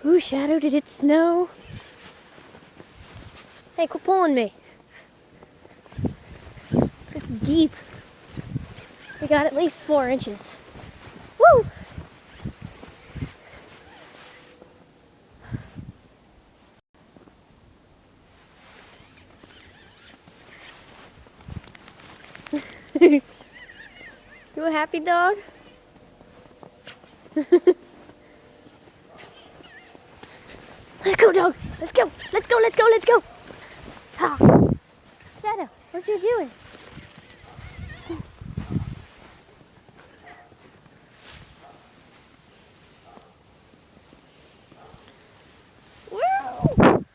Ooh, Shadow, did it snow? Hey, quit pulling me. It's deep. We got at least 4 inches. Woo! You a happy dog? Let's go, dog. Let's go. Let's go. Let's go. Let's go. Ah. Shadow, what you doing? Woo!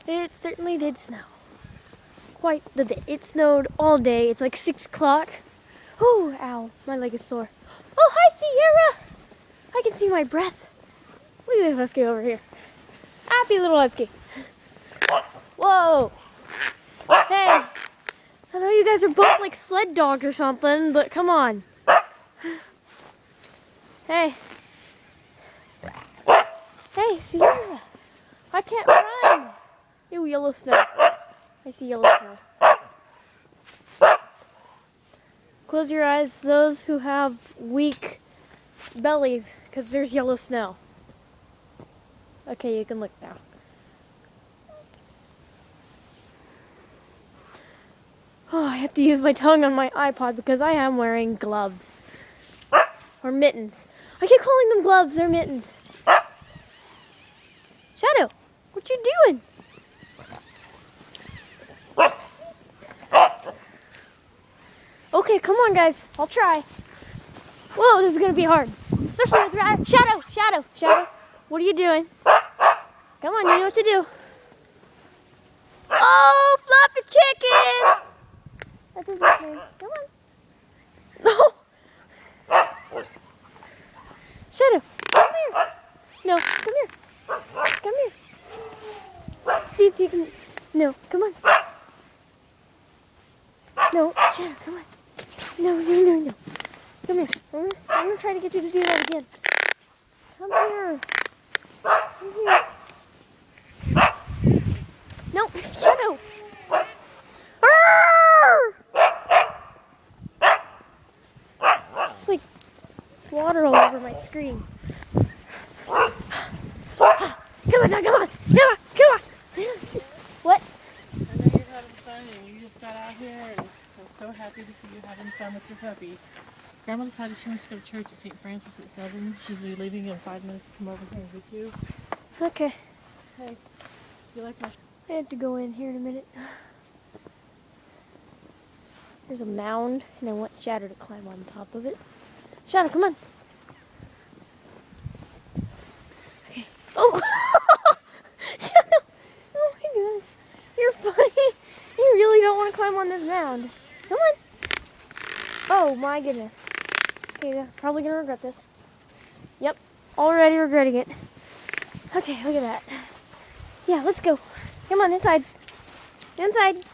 It certainly did snow. Quite the bit. It snowed all day. It's like 6 o'clock. Oh, ow. My leg is sore. Oh, hi, Sierra. I can see my breath. Look at this husky over here. Happy little husky. Whoa. Hey. I know you guys are both like sled dogs or something, but come on. Hey. Hey, Sierra. I can't run. Ew, yellow snow. I see yellow snow. Close your eyes, those who have weak bellies, because there's yellow snow. Okay, you can look now. Oh, I have to use my tongue on my iPod because I am wearing gloves. Or mittens. I keep calling them gloves, they're mittens. Shadow, what you doing? Okay, come on guys, I'll try. Whoa, this is gonna be hard. Especially with Shadow, what are you doing? Come on, you know what to do. Oh, fluffy chicken! That's his nickname. Come on. No. Shadow, come here. No, come here. Come here. See if you can. No, come on. No, Shadow, come on. No. Come here. I'm gonna try to get you to do that again. Come here. Come here. No, Shadow. It's like water all over my screen. Come on now, come on. What? I know you're having fun and you just got out here and I'm so happy to see you having fun with your puppy. Grandma decided she wants to go to church at St. Francis at 7. She's leaving in 5 minutes to come over here and get you. Okay. Hey, you like my... I have to go in here in a minute. There's a mound and I want Shadow to climb on top of it. Shadow, come on. Okay. Oh! Shadow! Oh my gosh. You're funny. You really don't want to climb on this mound. Come on. Oh my goodness. Okay, yeah, probably gonna regret this. Yep, already regretting it. Okay, look at that. Yeah, let's go. Come on, inside. Inside.